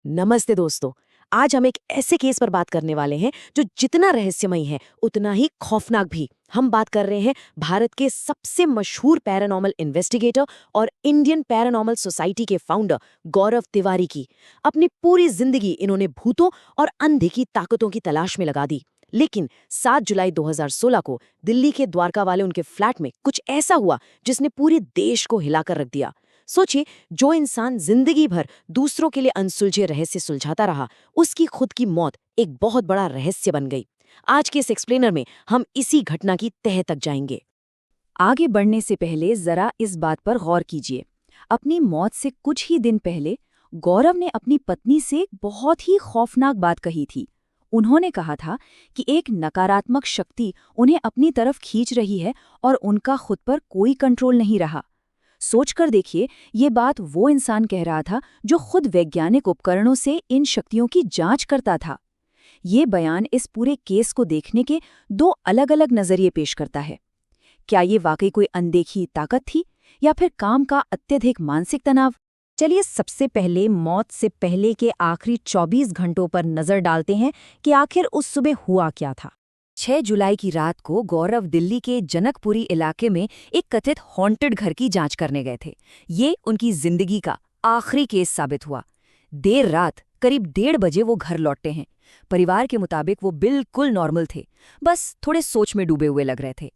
नमस्ते दोस्तों। आज हम एक ऐसे केस पर बात करने वाले हैं जो जितना रहस्यमयी है उतना ही खौफनाक भी। हम बात कर रहे हैं भारत के सबसे मशहूर पैरानॉर्मल इन्वेस्टिगेटर और इंडियन पैरानॉर्मल सोसाइटी के फाउंडर गौरव तिवारी की। अपनी पूरी जिंदगी इन्होंने भूतों और अनदेखी ताकतों की तलाश में लगा दी। लेकिन 7 जुलाई 2016 को दिल्ली के द्वारका वाले उनके फ्लैट में कुछ ऐसा हुआ जिसने पूरे देश को हिलाकर रख दिया। सोचिए, जो इंसान जिंदगी भर दूसरों के लिए अनसुलझे रहस्य सुलझाता रहा, उसकी खुद की मौत एक बहुत बड़ा रहस्य बन गई। आज के इस एक्सप्लेनर में हम इसी घटना की तह तक जाएंगे। आगे बढ़ने से पहले जरा इस बात पर गौर कीजिए। अपनी मौत से कुछ ही दिन पहले गौरव ने अपनी पत्नी से एक बहुत ही खौफनाक बात कही थी। उन्होंने कहा था कि एक नकारात्मक शक्ति उन्हें अपनी तरफ खींच रही है और उनका खुद पर कोई कंट्रोल नहीं रहा। सोचकर देखिए, ये बात वो इंसान कह रहा था जो खुद वैज्ञानिक उपकरणों से इन शक्तियों की जांच करता था। ये बयान इस पूरे केस को देखने के दो अलग-अलग नजरिए पेश करता है। क्या ये वाकई कोई अनदेखी ताकत थी या फिर काम का अत्यधिक मानसिक तनाव? चलिए सबसे पहले मौत से पहले के आखिरी 24 घंटों पर नजर डालते हैं कि आखिर उस सुबह हुआ क्या था। 6 जुलाई की रात को गौरव दिल्ली के जनकपुरी इलाके में एक कथित हॉन्टेड घर की जांच करने गए थे। ये उनकी जिंदगी का आखिरी केस साबित हुआ। देर रात करीब 1:30 बजे वो घर लौटते हैं। परिवार के मुताबिक वो बिल्कुल नॉर्मल थे, बस थोड़े सोच में डूबे हुए लग रहे थे।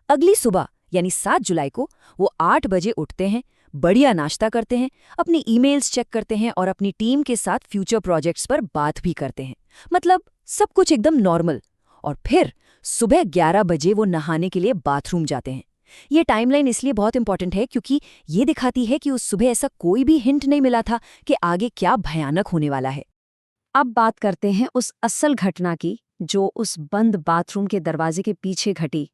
अगली सुबह यानी 7 जुलाई को वो 8 बजे उठते हैं, बढ़िया नाश्ता करते हैं, अपनी ईमेल्स चेक करते हैं और अपनी टीम के साथ फ्यूचर प्रोजेक्ट्स पर बात भी करते हैं। मतलब सब कुछ एकदम नॉर्मल। और फिर सुबह 11 बजे वो नहाने के लिए बाथरूम जाते हैं। ये टाइमलाइन इसलिए बहुत इंपॉर्टेंट है क्योंकि ये दिखाती है कि उस सुबह ऐसा कोई भी हिंट नहीं मिला था कि आगे क्या भयानक होने वाला है। अब बात करते हैं उस असल घटना की जो उस बंद बाथरूम के दरवाजे के पीछे घटी।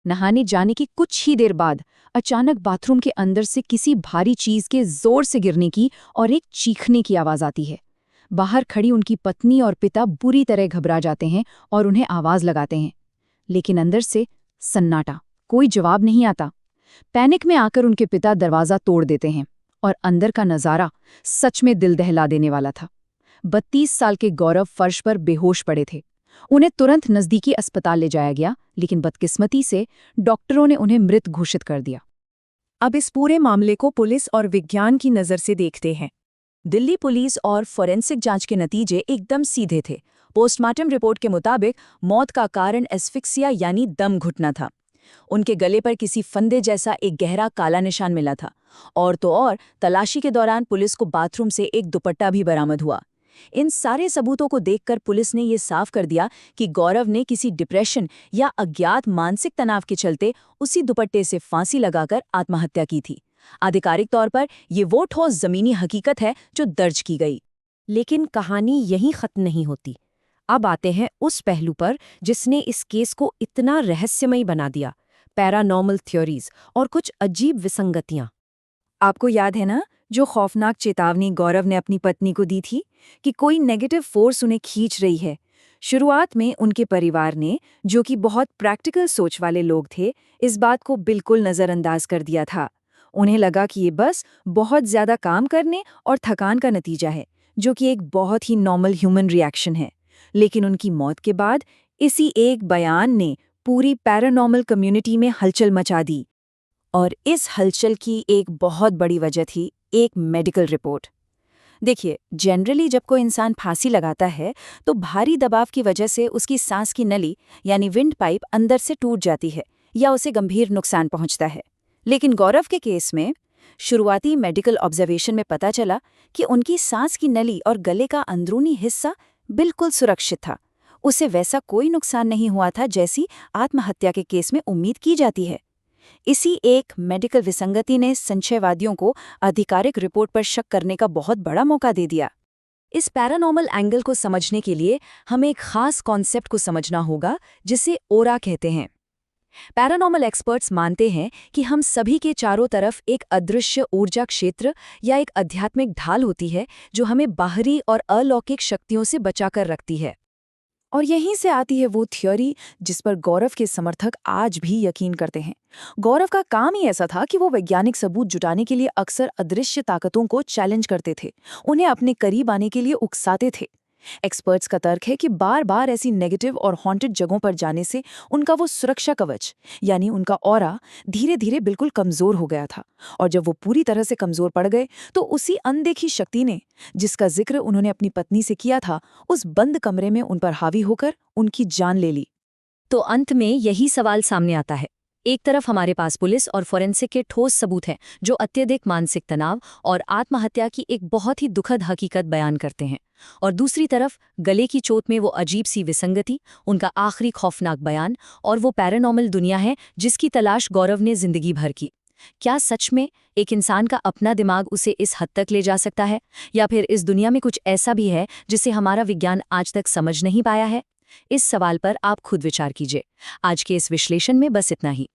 नहाने जाने की कुछ ही देर बाद अचानक बाथरूम के अंदर से किसी भारी चीज के जोर से गिरने की और एक चीखने की आवाज आती है। बाहर खड़ी उनकी पत्नी और पिता बुरी तरह घबरा जाते हैं और उन्हें आवाज लगाते हैं, लेकिन अंदर से सन्नाटा, कोई जवाब नहीं आता। पैनिक में आकर उनके पिता दरवाजा तोड़ देते हैं और अंदर का नजारा सच में दिल दहला देने वाला था। 32 साल के गौरव फर्श पर बेहोश पड़े थे। उन्हें तुरंत नजदीकी अस्पताल ले जाया गया, लेकिन बदकिस्मती से डॉक्टरों ने उन्हें मृत घोषित कर दिया। अब इस पूरे मामले को पुलिस और विज्ञान की नज़र से देखते हैं। दिल्ली पुलिस और फोरेंसिक जांच के नतीजे एकदम सीधे थे। पोस्टमार्टम रिपोर्ट के मुताबिक मौत का कारण एस्फिक्सिया यानी दम घुटना था। उनके गले पर किसी फंदे जैसा एक गहरा काला निशान मिला था। और तो और तलाशी के दौरान पुलिस को बाथरूम से एक दुपट्टा भी बरामद हुआ। इन सारे सबूतों को देखकर पुलिस ने ये साफ कर दिया कि गौरव ने किसी डिप्रेशन या अज्ञात मानसिक तनाव के चलते उसी दुपट्टे से फांसी लगाकर आत्महत्या की थी। आधिकारिक तौर पर ये वो ठोस जमीनी हकीकत है जो दर्ज की गई। लेकिन कहानी यहीं खत्म नहीं होती। अब आते हैं उस पहलू पर जिसने इस केस को इतना रहस्यमयी बना दिया, पैरानॉर्मल थ्योरीज और कुछ अजीब विसंगतियां। आपको याद है ना, जो खौफनाक चेतावनी गौरव ने अपनी पत्नी को दी थी कि कोई नेगेटिव फोर्स उन्हें खींच रही है। शुरुआत में उनके परिवार ने, जो कि बहुत प्रैक्टिकल सोच वाले लोग थे, इस बात को बिल्कुल नज़रअंदाज कर दिया था। उन्हें लगा कि ये बस बहुत ज़्यादा काम करने और थकान का नतीजा है, जो कि एक बहुत ही नॉर्मल ह्यूमन रिएक्शन है। लेकिन उनकी मौत के बाद इसी एक बयान ने पूरी पैरानॉर्मल कम्युनिटी में हलचल मचा दी। और इस हलचल की एक बहुत बड़ी वजह थी एक मेडिकल रिपोर्ट। देखिए, जनरली जब कोई इंसान फांसी लगाता है तो भारी दबाव की वजह से उसकी सांस की नली यानी विंड पाइप अंदर से टूट जाती है या उसे गंभीर नुकसान पहुंचता है। लेकिन गौरव के केस में शुरुआती मेडिकल ऑब्जर्वेशन में पता चला कि उनकी सांस की नली और गले का अंदरूनी हिस्सा बिल्कुल सुरक्षित था। उसे वैसा कोई नुकसान नहीं हुआ था जैसी आत्महत्या के केस में उम्मीद की जाती है। इसी एक मेडिकल विसंगति ने संशयवादियों को आधिकारिक रिपोर्ट पर शक करने का बहुत बड़ा मौका दे दिया। इस पैरानॉर्मल एंगल को समझने के लिए हमें एक खास कॉन्सेप्ट को समझना होगा जिसे ओरा कहते हैं। पैरानॉर्मल एक्सपर्ट्स मानते हैं कि हम सभी के चारों तरफ एक अदृश्य ऊर्जा क्षेत्र या एक आध्यात्मिक ढाल होती है जो हमें बाहरी और अलौकिक शक्तियों से बचाकर रखती है। और यहीं से आती है वो थ्योरी जिस पर गौरव के समर्थक आज भी यकीन करते हैं। गौरव का काम ही ऐसा था कि वो वैज्ञानिक सबूत जुटाने के लिए अक्सर अदृश्य ताकतों को चैलेंज करते थे, उन्हें अपने करीब आने के लिए उकसाते थे। एक्सपर्ट्स का तर्क है कि बार बार ऐसी नेगेटिव और हॉन्टेड जगहों पर जाने से उनका वो सुरक्षा कवच यानी उनका ऑरा धीरे धीरे बिल्कुल कमजोर हो गया था। और जब वो पूरी तरह से कमजोर पड़ गए तो उसी अनदेखी शक्ति ने, जिसका जिक्र उन्होंने अपनी पत्नी से किया था, उस बंद कमरे में उन पर हावी होकर उनकी जान ले ली। तो अंत में यही सवाल सामने आता है। एक तरफ हमारे पास पुलिस और फोरेंसिक के ठोस सबूत हैं जो अत्यधिक मानसिक तनाव और आत्महत्या की एक बहुत ही दुखद हकीकत बयान करते हैं, और दूसरी तरफ गले की चोट में वो अजीब सी विसंगति, उनका आखिरी खौफनाक बयान और वो पैरानॉर्मल दुनिया है जिसकी तलाश गौरव ने जिंदगी भर की। क्या सच में एक इंसान का अपना दिमाग उसे इस हद तक ले जा सकता है, या फिर इस दुनिया में कुछ ऐसा भी है जिसे हमारा विज्ञान आज तक समझ नहीं पाया है? इस सवाल पर आप खुद विचार कीजिए। आज के इस विश्लेषण में बस इतना ही।